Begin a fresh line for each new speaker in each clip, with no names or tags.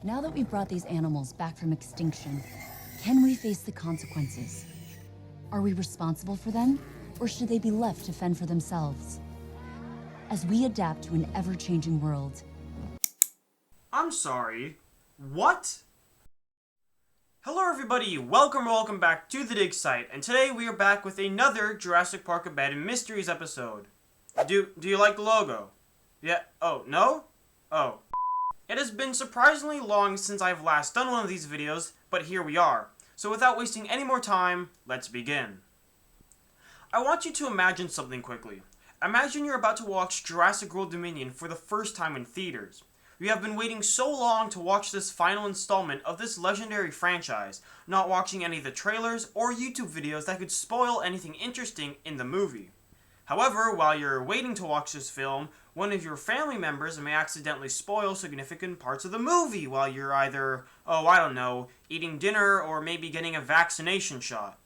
Now that we've brought these animals back from extinction, can we face the consequences? Are we responsible for them, or should they be left to fend for themselves? As we adapt to an ever-changing world.
I'm sorry, what? Hello everybody, welcome back to the Dig Site, and today we are back with another Jurassic Park Abandoned Mysteries episode. Do you like the logo? Yeah, oh, no? Oh. It has been surprisingly long since I've last done one of these videos, but here we are. So without wasting any more time, let's begin. I want you to imagine something quickly. Imagine you're about to watch Jurassic World Dominion for the first time in theaters. We have been waiting so long to watch this final installment of this legendary franchise, not watching any of the trailers or YouTube videos that could spoil anything interesting in the movie. However, while you're waiting to watch this film, one of your family members may accidentally spoil significant parts of the movie while you're either, eating dinner or maybe getting a vaccination shot.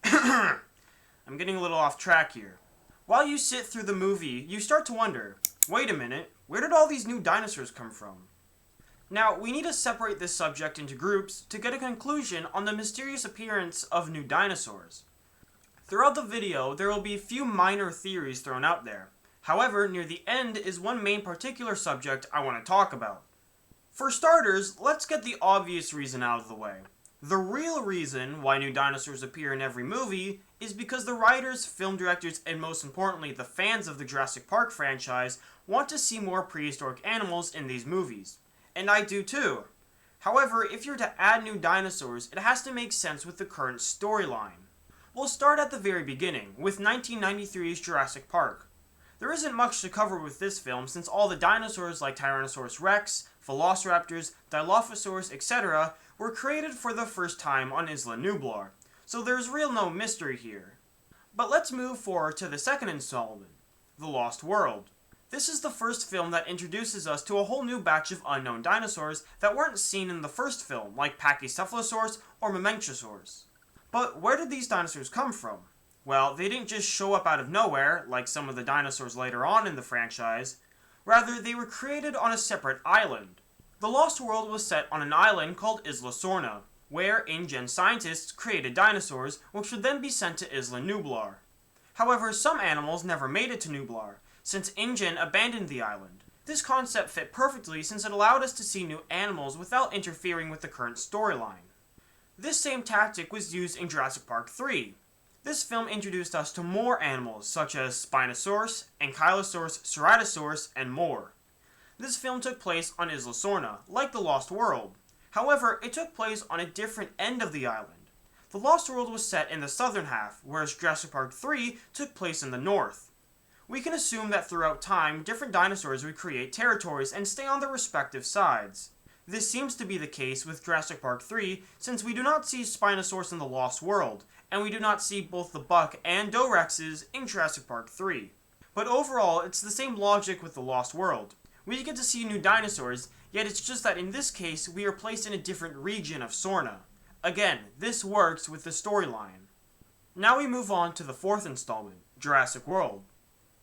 I'm getting a little off track here. While you sit through the movie, you start to wonder, wait a minute, where did all these new dinosaurs come from? Now, we need to separate this subject into groups to get a conclusion on the mysterious appearance of new dinosaurs. Throughout the video, there will be a few minor theories thrown out there. However, near the end is one main particular subject I want to talk about. For starters, let's get the obvious reason out of the way. The real reason why new dinosaurs appear in every movie is because the writers, film directors, and most importantly the fans of the Jurassic Park franchise want to see more prehistoric animals in these movies. And I do too. However, if you're to add new dinosaurs, it has to make sense with the current storyline. We'll start at the very beginning, with 1993's Jurassic Park. There isn't much to cover with this film since all the dinosaurs like Tyrannosaurus Rex, Velociraptors, Dilophosaurs, etc. were created for the first time on Isla Nublar, so there's no mystery here. But let's move forward to the second installment, The Lost World. This is the first film that introduces us to a whole new batch of unknown dinosaurs that weren't seen in the first film, like Pachycephalosaurus or Mamenchisaurus. But where did these dinosaurs come from? Well, they didn't just show up out of nowhere, like some of the dinosaurs later on in the franchise. Rather, they were created on a separate island. The Lost World was set on an island called Isla Sorna, where InGen scientists created dinosaurs, which would then be sent to Isla Nublar. However, some animals never made it to Nublar, since InGen abandoned the island. This concept fit perfectly since it allowed us to see new animals without interfering with the current storyline. This same tactic was used in Jurassic Park 3. This film introduced us to more animals such as Spinosaurus, Ankylosaurus, Ceratosaurus, and more. This film took place on Isla Sorna, like The Lost World. However, it took place on a different end of the island. The Lost World was set in the southern half, whereas Jurassic Park 3 took place in the north. We can assume that throughout time, different dinosaurs would create territories and stay on their respective sides. This seems to be the case with Jurassic Park 3, since we do not see Spinosaurus in The Lost World, and we do not see both the Buck and Dorexes in Jurassic Park 3. But overall, it's the same logic with The Lost World. We get to see new dinosaurs, yet it's just that in this case, we are placed in a different region of Sorna. Again, this works with the storyline. Now we move on to the fourth installment, Jurassic World.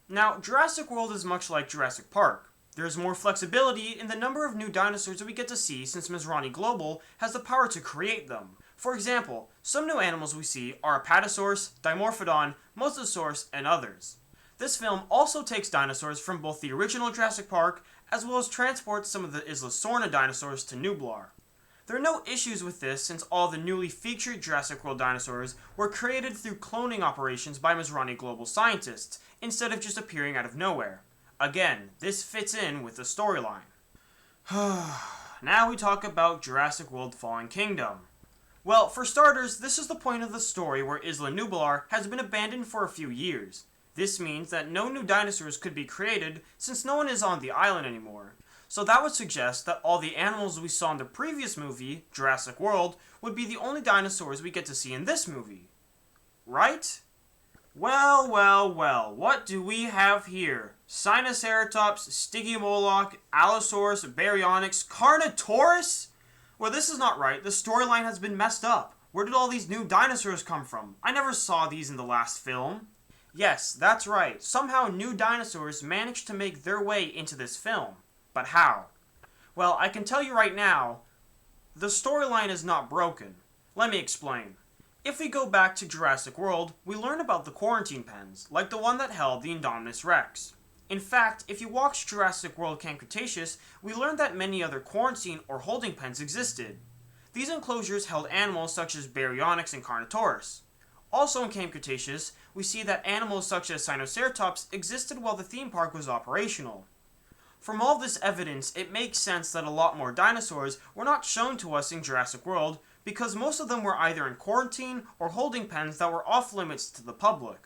Now, Jurassic World is much like Jurassic Park. There's more flexibility in the number of new dinosaurs that we get to see since Masrani Global has the power to create them. For example, some new animals we see are Apatosaurus, Dimorphodon, Mosasaurus, and others. This film also takes dinosaurs from both the original Jurassic Park as well as transports some of the Isla Sorna dinosaurs to Nublar. There are no issues with this since all the newly featured Jurassic World dinosaurs were created through cloning operations by Masrani Global scientists instead of just appearing out of nowhere. Again, this fits in with the storyline. Now we talk about Jurassic World Fallen Kingdom. Well, for starters, this is the point of the story where Isla Nublar has been abandoned for a few years. This means that no new dinosaurs could be created since no one is on the island anymore. So that would suggest that all the animals we saw in the previous movie, Jurassic World, would be the only dinosaurs we get to see in this movie. Right? Well, what do we have here? Sinoceratops, Stygimoloch, Allosaurus, Baryonyx, Carnotaurus? Well, this is not right. The storyline has been messed up. Where did all these new dinosaurs come from? I never saw these in the last film. Yes, that's right. Somehow new dinosaurs managed to make their way into this film. But how? Well, I can tell you right now, the storyline is not broken. Let me explain. If we go back to Jurassic World, we learn about the quarantine pens, like the one that held the Indominus Rex. In fact, if you watch Jurassic World Camp Cretaceous, we learned that many other quarantine or holding pens existed. These enclosures held animals such as Baryonyx and Carnotaurus. Also in Camp Cretaceous, we see that animals such as Sinoceratops existed while the theme park was operational. From all this evidence, it makes sense that a lot more dinosaurs were not shown to us in Jurassic World because most of them were either in quarantine or holding pens that were off limits to the public.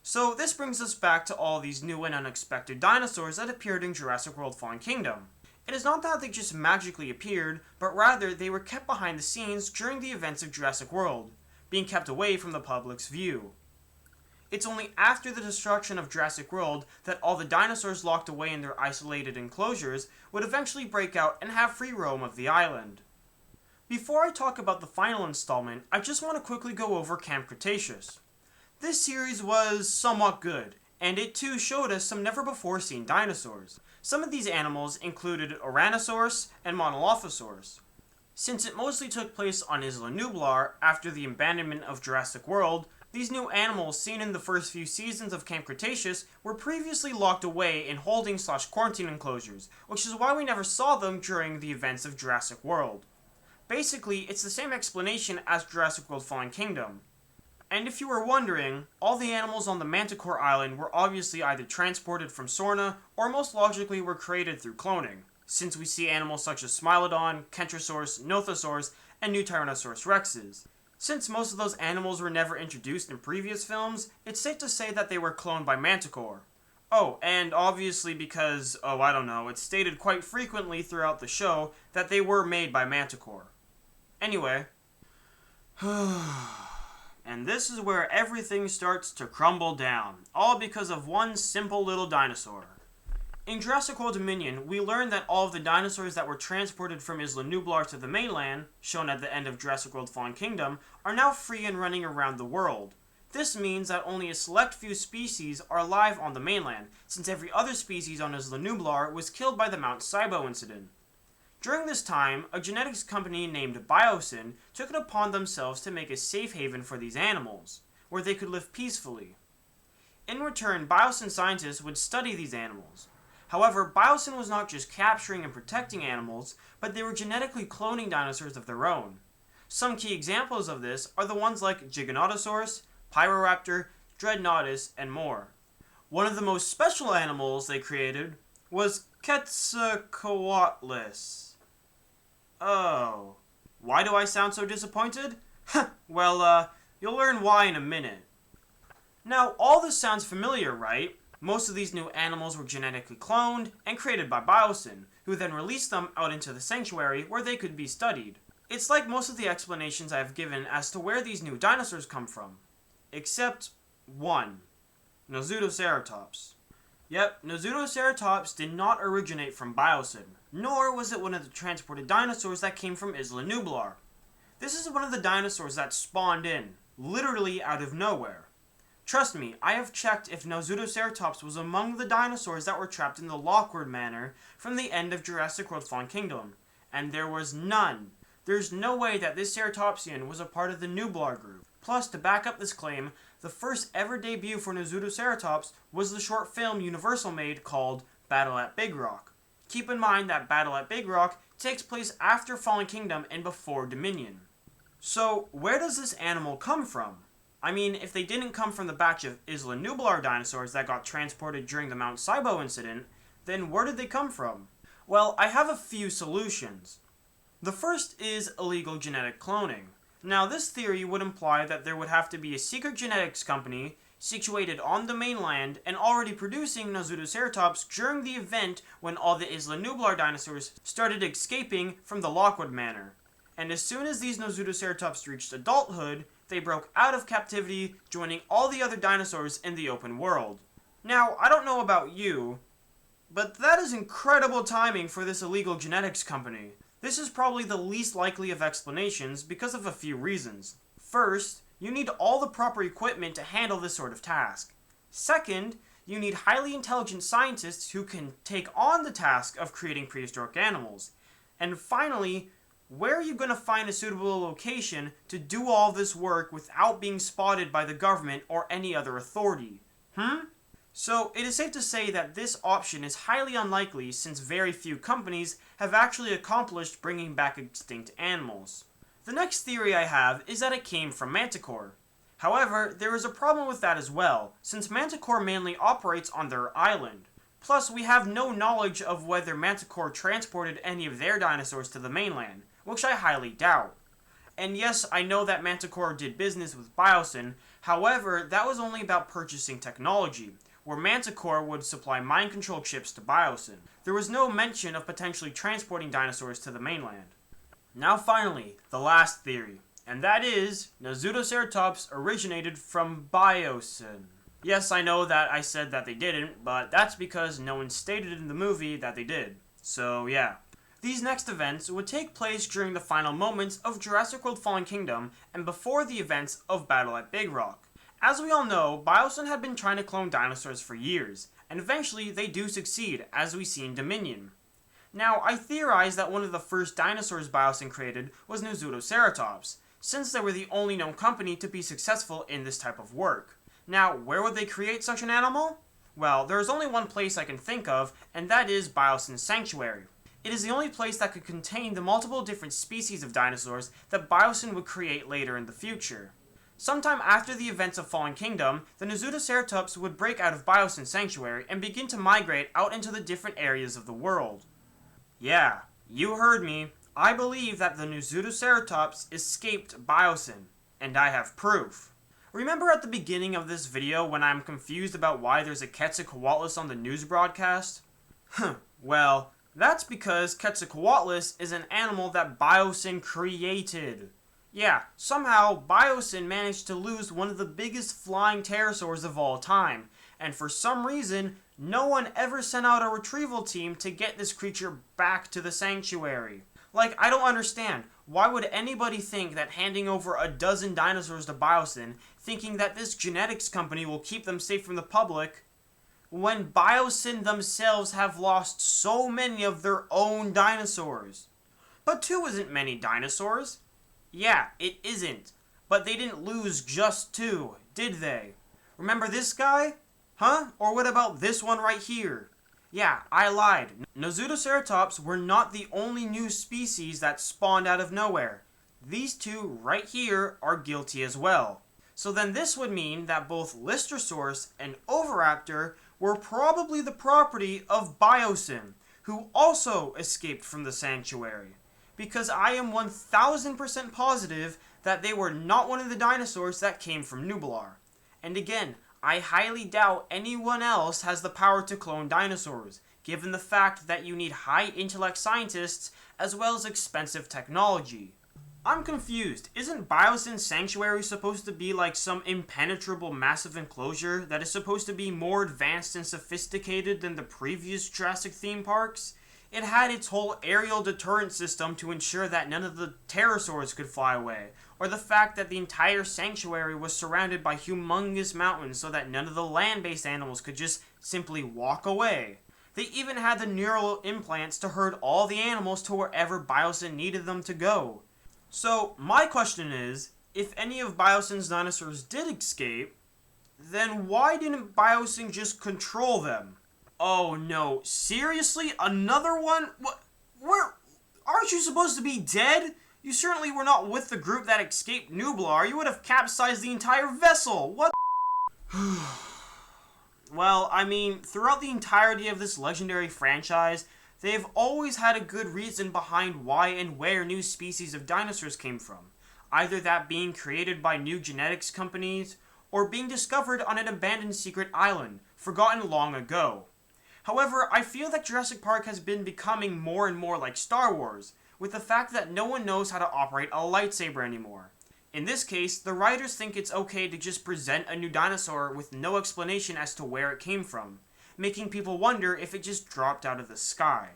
So this brings us back to all these new and unexpected dinosaurs that appeared in Jurassic World Fallen Kingdom. It is not that they just magically appeared, but rather they were kept behind the scenes during the events of Jurassic World, being kept away from the public's view. It's only after the destruction of Jurassic World that all the dinosaurs locked away in their isolated enclosures would eventually break out and have free roam of the island. Before I talk about the final installment, I just want to quickly go over Camp Cretaceous. This series was somewhat good, and it too showed us some never-before-seen dinosaurs. Some of these animals included Ouranosaurus and Monolophosaurus. Since it mostly took place on Isla Nublar after the abandonment of Jurassic World, these new animals seen in the first few seasons of Camp Cretaceous were previously locked away in holding/quarantine enclosures, which is why we never saw them during the events of Jurassic World. Basically, it's the same explanation as Jurassic World Fallen Kingdom. And if you were wondering, all the animals on the Manticore Island were obviously either transported from Sorna, or most logically were created through cloning, since we see animals such as Smilodon, Kentrosaurus, Nothosaurus, and new Tyrannosaurus rexes. Since most of those animals were never introduced in previous films, it's safe to say that they were cloned by Manticore. Oh, and obviously because, it's stated quite frequently throughout the show that they were made by Manticore. Anyway, and this is where everything starts to crumble down, all because of one simple little dinosaur. In Jurassic World Dominion, we learned that all of the dinosaurs that were transported from Isla Nublar to the mainland, shown at the end of Jurassic World Fallen Kingdom, are now free and running around the world. This means that only a select few species are alive on the mainland, since every other species on Isla Nublar was killed by the Mount Sibo incident. During this time, a genetics company named Biosyn took it upon themselves to make a safe haven for these animals, where they could live peacefully. In return, Biosyn scientists would study these animals. However, Biosyn was not just capturing and protecting animals, but they were genetically cloning dinosaurs of their own. Some key examples of this are the ones like Giganotosaurus, Pyroraptor, Dreadnoughtus, and more. One of the most special animals they created was Quetzalcoatlus. Oh, why do I sound so disappointed? Well, you'll learn why in a minute. Now, all this sounds familiar, right? Most of these new animals were genetically cloned and created by Biosyn, who then released them out into the sanctuary where they could be studied. It's like most of the explanations I have given as to where these new dinosaurs come from. Except one. Nozutoceratops. Yep, Nozutoceratops did not originate from Biosyn, nor was it one of the transported dinosaurs that came from Isla Nublar. This is one of the dinosaurs that spawned in, literally out of nowhere. Trust me, I have checked if Nozutoceratops was among the dinosaurs that were trapped in the Lockwood Manor from the end of Jurassic World Fallen Kingdom, and there was none. There's no way that this Ceratopsian was a part of the Nublar group. Plus, to back up this claim, the first ever debut for Nozutoceratops was the short film Universal made called Battle at Big Rock. Keep in mind that Battle at Big Rock takes place after Fallen Kingdom and before Dominion. So, where does this animal come from? I mean, if they didn't come from the batch of Isla Nublar dinosaurs that got transported during the Mount Sibo incident, then where did they come from? Well, I have a few solutions. The first is illegal genetic cloning. Now, this theory would imply that there would have to be a secret genetics company situated on the mainland and already producing Nozutoceratops during the event when all the Isla Nublar dinosaurs started escaping from the Lockwood Manor. And as soon as these Nozutoceratops reached adulthood, they broke out of captivity, joining all the other dinosaurs in the open world. Now, I don't know about you, but that is incredible timing for this illegal genetics company. This is probably the least likely of explanations because of a few reasons. First, you need all the proper equipment to handle this sort of task. Second, you need highly intelligent scientists who can take on the task of creating prehistoric animals. And finally, where are you going to find a suitable location to do all this work without being spotted by the government or any other authority? So it is safe to say that this option is highly unlikely since very few companies have actually accomplished bringing back extinct animals. The next theory I have is that it came from Manticore. However, there is a problem with that as well, since Manticore mainly operates on their island. Plus, we have no knowledge of whether Manticore transported any of their dinosaurs to the mainland, which I highly doubt. And yes, I know that Manticore did business with Biosyn, however, that was only about purchasing technology, where Manticore would supply mind control chips to Biosyn. There was no mention of potentially transporting dinosaurs to the mainland. Now finally, the last theory, and that is, Nasutoceratops originated from Biosyn. Yes, I know that I said that they didn't, but that's because no one stated in the movie that they did. So yeah. These next events would take place during the final moments of Jurassic World Fallen Kingdom and before the events of Battle at Big Rock. As we all know, Biosyn had been trying to clone dinosaurs for years, and eventually they do succeed, as we see in Dominion. Now, I theorize that one of the first dinosaurs Biosyn created was Nasutoceratops, since they were the only known company to be successful in this type of work. Now, where would they create such an animal? Well, there is only one place I can think of, and that is Biosyn's Sanctuary. It is the only place that could contain the multiple different species of dinosaurs that Biosyn would create later in the future. Sometime after the events of Fallen Kingdom, the Nasutoceratops would break out of Biosyn's Sanctuary and begin to migrate out into the different areas of the world. Yeah, you heard me. I believe that the Nasutoceratops escaped Biosyn, and I have proof. Remember at the beginning of this video when I'm confused about why there's a Quetzalcoatlus on the news broadcast? Well, that's because Quetzalcoatlus is an animal that Biosyn created. Yeah, somehow Biosyn managed to lose one of the biggest flying pterosaurs of all time, and for some reason, no one ever sent out a retrieval team to get this creature back to the sanctuary. Like, I don't understand. Why would anybody think that handing over a dozen dinosaurs to Biosyn, thinking that this genetics company will keep them safe from the public, when Biosyn themselves have lost so many of their own dinosaurs? But 2 isn't many dinosaurs. Yeah, it isn't. But they didn't lose just 2, did they? Remember this guy? Huh? Or what about this one right here? Yeah, I lied. Nasutoceratops were not the only new species that spawned out of nowhere. These 2 right here are guilty as well. So then this would mean that both Lystrosaurus and Oviraptor were probably the property of Biosyn, who also escaped from the sanctuary. Because I am 1000% positive that they were not one of the dinosaurs that came from Nublar. And again, I highly doubt anyone else has the power to clone dinosaurs, given the fact that you need high intellect scientists as well as expensive technology. I'm confused. Isn't Biosyn's Sanctuary supposed to be like some impenetrable massive enclosure that is supposed to be more advanced and sophisticated than the previous Jurassic theme parks? It had its whole aerial deterrent system to ensure that none of the pterosaurs could fly away, or the fact that the entire sanctuary was surrounded by humongous mountains so that none of the land-based animals could just simply walk away. They even had the neural implants to herd all the animals to wherever Biosyn needed them to go. So, my question is, if any of Biosyn's dinosaurs did escape, then why didn't Biosyn just control them? Oh no, seriously? Another one? What? Where? Aren't you supposed to be dead? You certainly were not with the group that escaped Nublar. You would have capsized the entire vessel. What? Well, I mean, throughout the entirety of this legendary franchise, they have always had a good reason behind why and where new species of dinosaurs came from. Either that being created by new genetics companies, or being discovered on an abandoned secret island, forgotten long ago. However, I feel that Jurassic Park has been becoming more and more like Star Wars, with the fact that no one knows how to operate a lightsaber anymore. In this case, the writers think it's okay to just present a new dinosaur with no explanation as to where it came from, making people wonder if it just dropped out of the sky.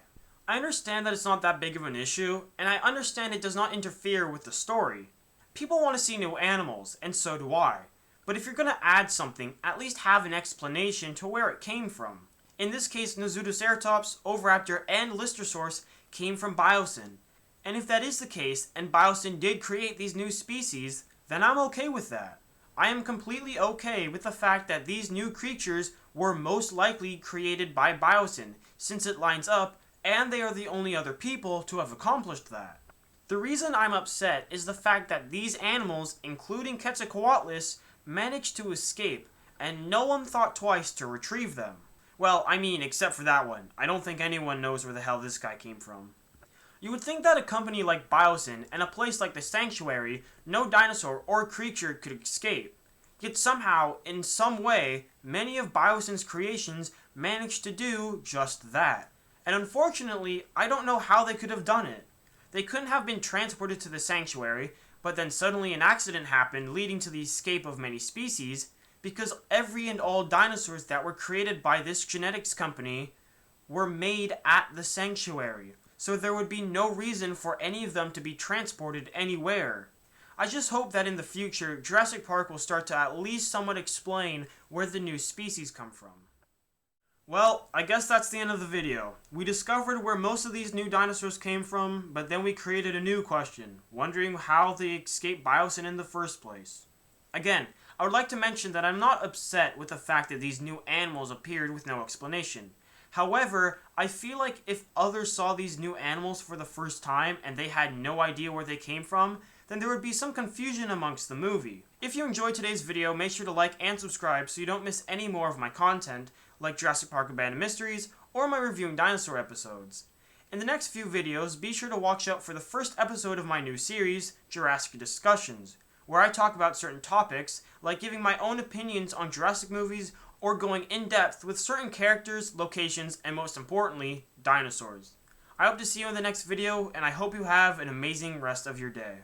I understand that it's not that big of an issue, and I understand it does not interfere with the story. People want to see new animals, and so do I. But if you're going to add something, at least have an explanation to where it came from. In this case, Nasutoceratops, Oviraptor, and Lystrosaurus came from Biosyn. And if that is the case, and Biosyn did create these new species, then I'm okay with that. I am completely okay with the fact that these new creatures were most likely created by Biosyn, since it lines up, and they are the only other people to have accomplished that. The reason I'm upset is the fact that these animals, including Quetzalcoatlus, managed to escape, and no one thought twice to retrieve them. Well, I mean, except for that one. I don't think anyone knows where the hell this guy came from. You would think that a company like Biosyn and a place like the Sanctuary, no dinosaur or creature could escape. Yet somehow, in some way, many of Biosyn's creations managed to do just that. And unfortunately, I don't know how they could have done it. They couldn't have been transported to the Sanctuary, but then suddenly an accident happened leading to the escape of many species, because every and all dinosaurs that were created by this genetics company were made at the Sanctuary. So there would be no reason for any of them to be transported anywhere. I just hope that in the future, Jurassic Park will start to at least somewhat explain where the new species come from. Well, I guess that's the end of the video. We discovered where most of these new dinosaurs came from, but then we created a new question, wondering how they escaped Biosyn in the first place. Again, I would like to mention that I'm not upset with the fact that these new animals appeared with no explanation. However, I feel like if others saw these new animals for the first time and they had no idea where they came from, then there would be some confusion amongst the movie. If you enjoyed today's video, make sure to like and subscribe so you don't miss any more of my content, like Jurassic Park Abandoned Mysteries, or my reviewing dinosaur episodes. In the next few videos, be sure to watch out for the first episode of my new series, Jurassic Discussions, where I talk about certain topics, like giving my own opinions on Jurassic movies, or going in-depth with certain characters, locations, and most importantly, dinosaurs. I hope to see you in the next video, and I hope you have an amazing rest of your day.